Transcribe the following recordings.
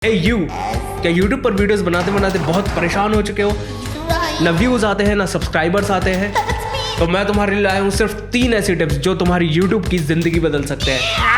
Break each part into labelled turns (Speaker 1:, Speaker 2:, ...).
Speaker 1: क्या YouTube पर videos बनाते बनाते बहुत परेशान हो चुके हो? ना व्यूज आते हैं ना सब्सक्राइबर्स आते हैं। तो मैं तुम्हारे लिए लाया हूँ सिर्फ 3 ऐसी टिप्स जो तुम्हारी YouTube की जिंदगी बदल सकते हैं।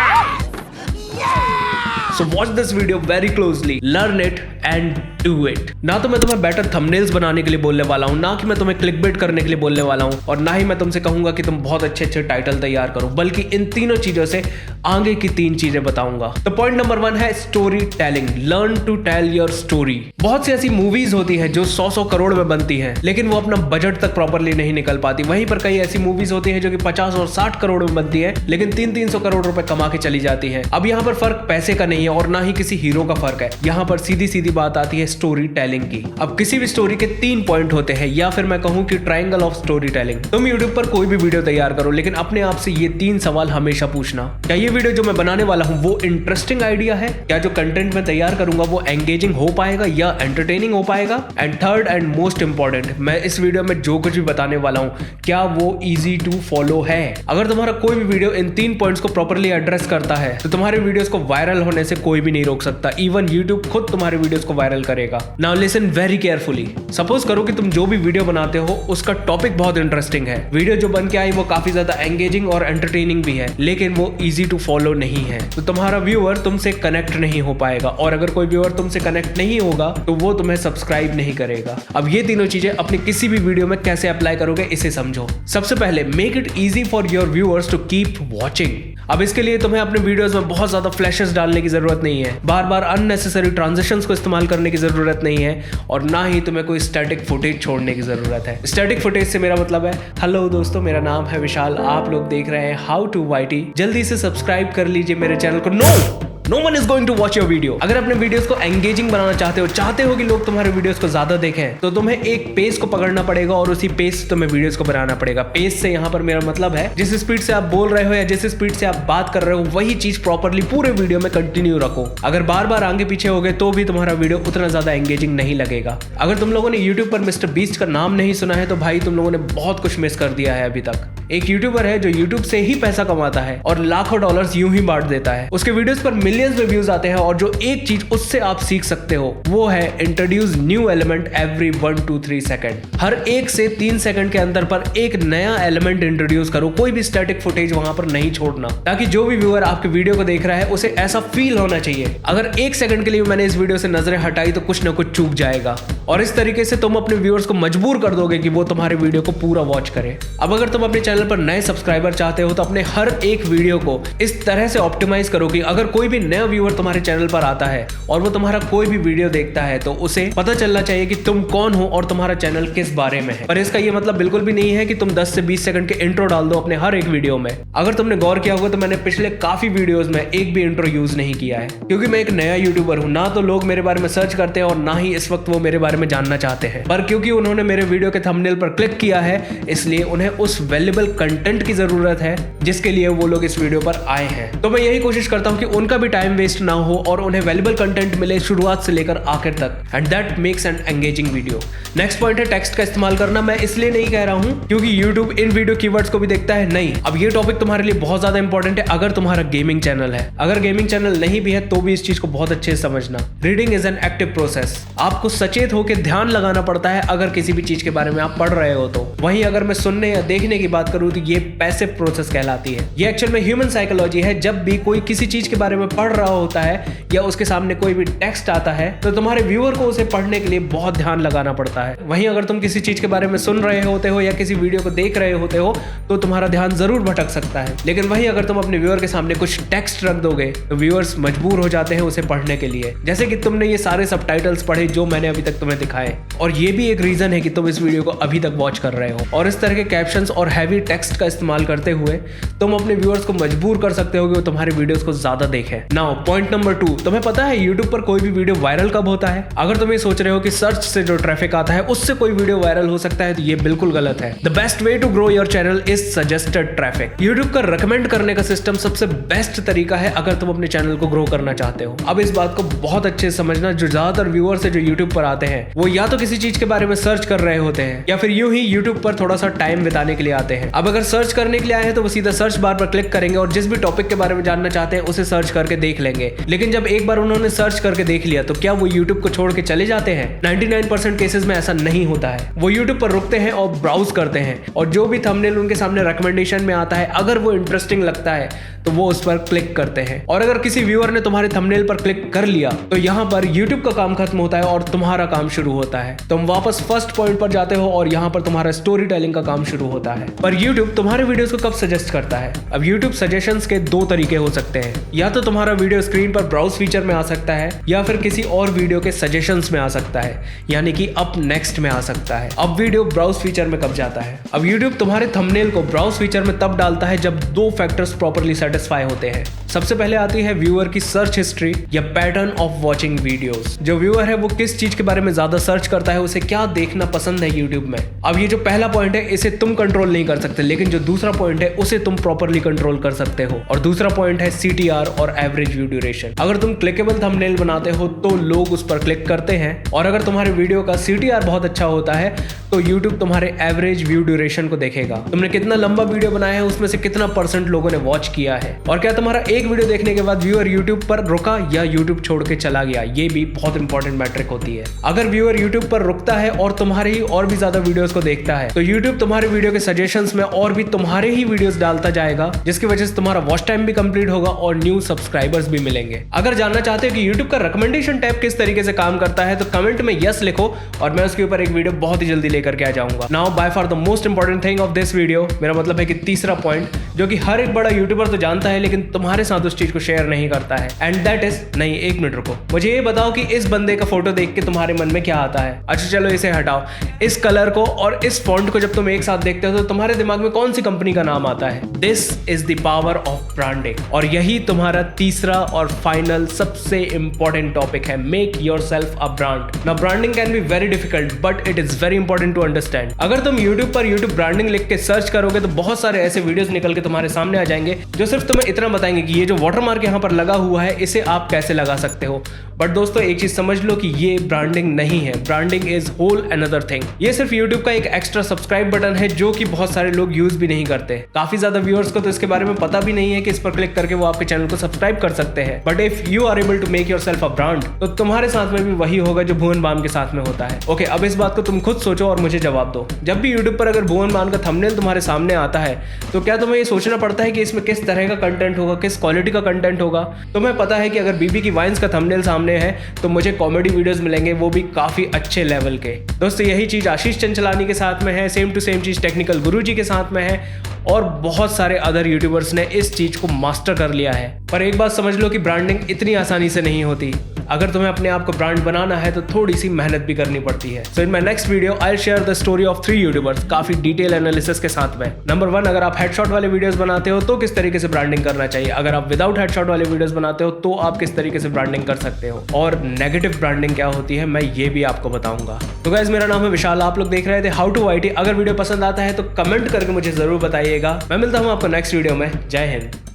Speaker 1: So watch this video very closely, learn it and do it। ना तो मैं तुम्हें बेटर थंबनेल्स बनाने के लिए बोलने वाला हूँ, ना कि मैं तुम्हें क्लिकबेट करने के लिए बोलने वाला हूँ, और ना ही मैं तुमसे कहूंगा कि तुम बहुत अच्छे अच्छे टाइटल तैयार करो, बल्कि इन तीनों चीजों से आगे की 3 चीजें बताऊंगा। तो पॉइंट नंबर 1 है story telling. Learn to tell your story. बहुत सी ऐसी मूवीज होती है जो 100 करोड़ में बनती है, लेकिन वो अपना बजट तक प्रॉपरली नहीं निकल पाती। वहीं पर कई ऐसी मूवीज होती है जो कि 50 और 60 करोड़ में बनती है, लेकिन 300 करोड़ रुपए कमा के चली जाती है। अब यहाँ पर फर्क पैसे का नहीं है और ना ही किसी हीरो का फर्क है, यहाँ पर सीधी सीधी बात आती है स्टोरी टेलिंग की। अब किसी भी स्टोरी के 3 पॉइंट होते हैं, या फिर मैं कहूँ कि ट्रायंगल ऑफ स्टोरी टेलिंग। तुम यूट्यूब पर कोई भी वीडियो तैयार करो, लेकिन अपने आप से ये 3 सवाल हमेशा पूछना। क्या ये वीडियो जो मैं बनाने वाला हूँ वो इंटरेस्टिंग आइडिया है? क्या जो कंटेंट मैं तैयार करूंगा वो एंगेजिंग हो पाएगा या एंटरटेनिंग हो पाएगा? And third and most important, मैं इस वीडियो में जो कुछ भी बताने वाला हूँ क्या वो इजी टू फॉलो है? अगर तुम्हारा कोई भी वीडियो इन 3 पॉइंट्स को प्रॉपर्ली एड्रेस करता है तो तुम्हारे वीडियोस को वायरल होने से कोई भी नहीं रोक सकता। इवन यूट्यूब खुद तुम्हारे वीडियोस को वायरल करेगा। Now listen very carefully. Suppose करो कि तुम जो भी वीडियो बनाते हो उसका टॉपिक बहुत इंटरेस्टिंग है, वीडियो जो बन के आई वो काफी ज्यादा एंगेजिंग और एंटरटेनिंग भी है, लेकिन वो इजी टू फॉलो नहीं है, तो तुम्हारा व्यूअर तुमसे कनेक्ट नहीं हो पाएगा, और अगर कोई व्यूअर तुमसे कनेक्ट नहीं होगा तो वो तुम्हें सब्सक्राइब नहीं करेगा। अब ये तीनों चीजें अपनी किसी भी वीडियो में कैसे अप्लाई करोगे इसे समझो। सबसे पहले make it easy for your viewers to keep watching. अब इसके लिए तुम्हें अपने वीडियोस में बहुत ज्यादा फ्लैशेस डालने की जरूरत नहीं है, बार बार अननेसेसरी ट्रांजिशंस को इस्तेमाल करने की जरूरत नहीं है, और ना ही तुम्हें कोई स्टैटिक फुटेज छोड़ने की जरूरत है। स्टैटिक फुटेज से मेरा मतलब है, हेलो दोस्तों, मेरा नाम है विशाल, आप लोग देख रहे हैं हाउ टू वाईटी। जल्दी से सब्सक्राइब कर लीजिए मेरे चैनल को। No one is going to watch your video। अगर अपने वीडियोस को एंगेजिंग बनाना चाहते हो कि लोग तुम्हारे वीडियोस को ज्यादा देखें, तो तुम्हें एक पेस को पकड़ना पड़ेगा और उसी पेस से तुम्हें वीडियोस को बनाना पड़ेगा। पेस से यहाँ पर मेरा मतलब है जिस स्पीड से आप बोल रहे हो या जिस स्पीड से आप बात कर रहे हो वही चीज प्रॉपरली पूरे वीडियो में कंटिन्यू रखो। अगर बार बार आगे पीछे हो गए तो भी तुम्हारा वीडियो उतना ज्यादा एंगेजिंग नहीं लगेगा। अगर तुम लोगों ने यूट्यूब पर मिस्टर बीस्ट का नाम नहीं सुना है तो भाई तुम लोगों ने बहुत कुछ मिस कर दिया है अभी तक। एक यूट्यूबर है जो यूट्यूब से ही पैसा कमाता है और लाखों डॉलर्स यूं ही बांट देता है। उसके वीडियोस पर मिलियंस में व्यूज आते हैं, और जो एक चीज उससे आप सीख सकते हो वो है introduce new element every 1 to 3 second. हर 1 से 3 सेकंड के अंदर पर एक नया एलिमेंट इंट्रोड्यूस करो, कोई भी स्टैटिक फुटेज वहां पर नहीं छोड़ना, ताकि जो भी व्यूअर आपके वीडियो को देख रहा है उसे ऐसा फील होना चाहिए अगर 1 सेकंड के लिए मैंने इस वीडियो से नजरें हटाई तो कुछ ना कुछ चूक जाएगा, और इस तरीके से तुम अपने व्यूअर्स को मजबूर कर दोगे कि वो तुम्हारे वीडियो को पूरा वॉच करे। अब अगर तुम अपने चैनल पर नए सब्सक्राइबर चाहते हो तो अपने हर एक वीडियो को इस तरह से ऑप्टिमाइज करो कि अगर कोई भी नया व्यूअर तुम्हारे चैनल पर आता है और वो तुम्हारा कोई भी वीडियो देखता है तो उसे पता चलना चाहिए कि तुम कौन हो और तुम्हारा चैनल किस बारे में है। पर इसका ये मतलब बिल्कुल भी नहीं है कि तुम 10 से 20 सेकंड के इंट्रो डाल दो अपने हर एक वीडियो में। अगर तुमने गौर किया होगा तो मैंने पिछले काफी वीडियोस में एक भी इंट्रो यूज नहीं किया है, क्योंकि मैं एक नया यूट्यूबर हूं। ना तो लोग मेरे बारे में सर्च करते हैं और ना ही इस वक्त वो मेरे बारे में जानना चाहते हैं, पर क्योंकि उन्होंने मेरे वीडियो के थंबनेल पर क्लिक किया है इसलिए उन्हें उस वैल्यूएबल कंटेंट की जरूरत है जिसके लिए वो लोग इस वीडियो पर आए हैं। तो मैं यही कोशिश करता हूं कि उनका भी टाइम वेस्ट ना हो और उन्हें वैल्यूएबल कंटेंट मिले शुरुआत से लेकर आखिर तक, and that makes an engaging video. Next point है टेक्स्ट का इस्तेमाल करना। मैं इसलिए नहीं कह रहा हूं क्योंकि YouTube इन वीडियो कीवर्ड्स को भी देखता है, नहीं। अब ये टॉपिक तुम्हारे लिए बहुत ज्यादा इंपॉर्टेंट है अगर तुम्हारा गेमिंग चैनल है। अगर गेमिंग चैनल नहीं भी है तो भी इस चीज को बहुत अच्छे से समझना। Reading is an active process. आपको सचेत होकर ध्यान लगाना पड़ता है अगर किसी भी चीज के बारे में आप पढ़ रहे हो तो। वहीं अगर मैं सुनने या देखने की बात करूं तो ये पैसिव प्रोसेस कहलाती है। ये एक्चुअल में ह्यूमन साइकोलॉजी है। जब भी कोई किसी चीज के बारे में पढ़ रहा होता है या उसके सामने कोई भी टेक्स्ट आता है तो तुम्हारे व्यूअर को उसे पढ़ने के लिए बहुत ध्यान लगाना पड़ता है। वहीं अगर तुम किसी चीज के बारे में सुन रहे होते हो या किसी वीडियो को देख रहे होते हो तो तुम्हारा ध्यान जरूर भटक सकता है, लेकिन वहीं अगर तुम अपने व्यूअर के सामने कुछ टेक्स्ट रख दोगे तो व्यूअर्स मजबूर हो जाते हैं उसे पढ़ने के लिए। जैसे कि तुमने ये सारे सबटाइटल्स पढ़े जो मैंने अभी तक तुम्हें दिखाए, और ये भी एक रीजन है कि तुम इस वीडियो को अभी तक वॉच कर रहे हो। और इस तरह के कैप्शंस और हैवी टेक्स्ट का इस्तेमाल करते हुए तुम अपने व्यूअर्स को मजबूर कर सकते हो कि वो तुम्हारे वीडियोस को ज्यादा देखें। नाउ पॉइंट नंबर 2, तुम्हें पता है यूट्यूब पर कोई भी वीडियो वायरल कब होता है? अगर तुम ये सोच रहे हो कि सर्च से जो ट्रैफिक आता है उससे कोई वीडियो वायरल हो सकता है तो ये बिल्कुल गलत है। The best way to grow your channel is suggested traffic. YouTube का रिकमेंड करने का सिस्टम सबसे बेस्ट तरीका है अगर तुम अपने चैनल को ग्रो करना चाहते हो। अब इस बात को बहुत अच्छे से समझना, जो ज्यादातर व्यूअर्स है जो यूट्यूब पर आते हैं हैं वो या तो किसी चीज के बारे में सर्च कर रहे होते हैं या फिर यूं ही YouTube पर थोड़ा सा टाइम बिताने के लिए आते हैं। अब अगर सर्च करने के लिए आए हैं तो वो सीधा सर्च बार पर क्लिक करेंगे और जिस भी टॉपिक के बारे में जानना चाहते हैं उसे सर्च करके देख लेंगे। लेकिन जब एक बार उन्होंने सर्च करके देख लिया तो क्या वो YouTube को छोड़ के चले जाते हैं? 99% केसेस में ऐसा नहीं होता है। वो YouTube पर रुकते हैं और ब्राउज करते हैं और जो भी थंबनेल उनके सामने रिकमेंडेशन में आता है अगर वो इंटरेस्टिंग लगता है तो वो उस पर क्लिक करते हैं। और अगर किसी व्यूअर ने तुम्हारे थंबनेल पर क्लिक कर लिया तो यहाँ पर YouTube का काम खत्म होता है और तुम्हारा काम शुरू होता है। तुम वापस फर्स्ट पॉइंट पर जाते हो और यहाँ पर तुम्हारा स्टोरी टेलिंग का काम शुरू होता है। पर YouTube तुम्हारे वीडियोस को कब सजेस्ट करता है? अब YouTube सजेशंस के दो तरीके हो सकते हैं, या तो तुम्हारा वीडियो स्क्रीन पर ब्राउज फीचर में आ सकता है या फिर किसी और वीडियो के सजेशंस में आ सकता है, यानी कि अप नेक्स्ट में आ सकता है। अब वीडियो ब्राउज फीचर में कब जाता है? अब YouTube तुम्हारे थंबनेल को ब्राउज फीचर में तब डालता है जब दो फैक्टर्स प्रॉपर्ली सेटिस्फाई होते हैं। सबसे पहले आती है व्यूअर की सर्च हिस्ट्री या पैटर्न ऑफ वॉचिंग वीडियोस। जो व्यूअर है वो किस चीज के बारे में ज्यादा सर्च करता है, उसे क्या देखना पसंद है YouTube में। अब ये जो पहला पॉइंट है इसे तुम कंट्रोल नहीं कर सकते, लेकिन जो दूसरा पॉइंट है उसे तुम प्रॉपर्ली कंट्रोल कर सकते हो। और दूसरा पॉइंट है CTR और एवरेज व्यू ड्यूरेशन। अगर तुम क्लिकेबल थंबनेल बनाते हो तो लोग उस पर क्लिक करते हैं, और अगर तुम्हारे वीडियो का CTR बहुत अच्छा होता है तो YouTube तुम्हारे एवरेज व्यू ड्यूरेशन को देखेगा। तुमने कितना लंबा वीडियो बनाया है, उसमें से कितना % लोगों ने वॉच किया है, और क्या तुम्हारा एक वीडियो देखने के बाद व्यूअर YouTube पर रुका या YouTube छोड़ के चला गया। ये भी बहुत इंपॉर्टेंट मैट्रिक होती है। अगर व्यूअर YouTube पर रुकता है और तुम्हारे ही और भी ज्यादा वीडियोस को देखता है तो YouTube तुम्हारे वीडियो के सजेशंस में और भी तुम्हारे ही वीडियोस डालता जाएगा, जिसकी वजह से तुम्हारा वॉच टाइम भी कंप्लीट होगा और न्यू सब्सक्राइबर्स भी मिलेंगे। अगर जानना चाहते हो कि YouTube का रिकमेंडेशन टैब किस तरीके से काम करता है तो कमेंट में यस लिखो और मैं उसके ऊपर एक वीडियो बहुत ही जल्दी लेकर के आ जाऊंगा। Now by for the most important thing of this video, मेरा मतलब है कि तीसरा पॉइंट जो कि हर एक बड़ा यूट्यूबर तो जानता है लेकिन तुम्हारे साथ उस चीज को शेयर नहीं करता है, एंड दैट इज, नहीं एक मिनट रुको, मुझे ये बताओ कि इस बंदे का फोटो देख के तुम्हारे मन में क्या आता है। अच्छा चलो इसे हटाओ, इस कलर को और इस फॉन्ट को जब तुम एक साथ देखते हो तो तुम्हारे दिमाग में कौन सी कंपनी का नाम आता है? This is the power of branding. और यही तुम्हारा तीसरा और फाइनल सबसे इंपॉर्टेंट टॉपिक है, make yourself a brand. Now branding can be very difficult but it is very important to understand. अगर तुम YouTube पर YouTube ब्रांडिंग लिख के सर्च करोगे तो बहुत सारे ऐसे वीडियोस निकल के तुम्हारे सामने आ जाएंगे जो सिर्फ तुम्हें इतना बताएंगे कि ये जो वाटरमार्क यहाँ पर लगा हुआ है इसे आप कैसे लगा सकते हो। बट दोस्तों एक चीज समझ लो कि ये ब्रांडिंग नहीं है, branding is whole another thing. ये सिर्फ YouTube का एक एक्स्ट्रा सब्सक्राइब बटन है जो कि बहुत सारे लोग यूज भी नहीं करते। काफी ज्यादा व्यूअर्स को तो इसके बारे में पता भी नहीं है कि इस पर क्लिक करके वो आपके चैनल को सब्सक्राइब कर सकते हैं। But if you are able to make yourself a brand तो तुम्हारे साथ में भी वही होगा जो भुवन बाम के साथ में होता है। ओके, अब इस बात को तुम खुद सोचो और मुझे जवाब दो। जब भी YouTube पर अगर भुवन बाम का थंबनेल तुम्हारे सामने आता है तो क्या तुम्हें ये सोचना पड़ता है कि इसमें किस तरह का कंटेंट होगा, किस क्वालिटी का कंटेंट होगा? तुम्हें पता है कि अगर बीबी की वाइन्स का थंबनेल सामने है तो मुझे कॉमेडी वीडियोस मिलेंगे, वो भी काफी अच्छे लेवल के। दोस्तों यही चीज आशीष चंचलानी के साथ में है, सेम टू सेम चीज टेक्निकल गुरुजी के साथ में है, और बहुत सारे अदर यूट्यूबर्स ने इस चीज को मास्टर कर लिया है। पर एक बात समझ लो कि ब्रांडिंग इतनी आसानी से नहीं होती। अगर तुम्हें अपने आप को ब्रांड बनाना है तो थोड़ी सी मेहनत भी करनी पड़ती है। So in my next video I share the story of 3 YouTubers, काफी डिटेल एनालिसिस के साथ में। नंबर 1, अगर आप हेडशॉट वाले वीडियोस बनाते हो तो किस तरीके से ब्रांडिंग करना चाहिए, अगर आप विदाउट हेडशॉट वाले वीडियोस बनाते हो तो आप किस तरीके से ब्रांडिंग कर सकते हो, और नेगेटिव ब्रांडिंग क्या होती है मैं ये भी आपको बताऊंगा। तो गाइस मेरा नाम है विशाल, आप लोग देख रहे थे हाउ टू IT। अगर वीडियो पसंद आता है तो कमेंट करके मुझे जरूर बताइएगा। मैं मिलता हूँ आपको नेक्स्ट वीडियो में। जय हिंद।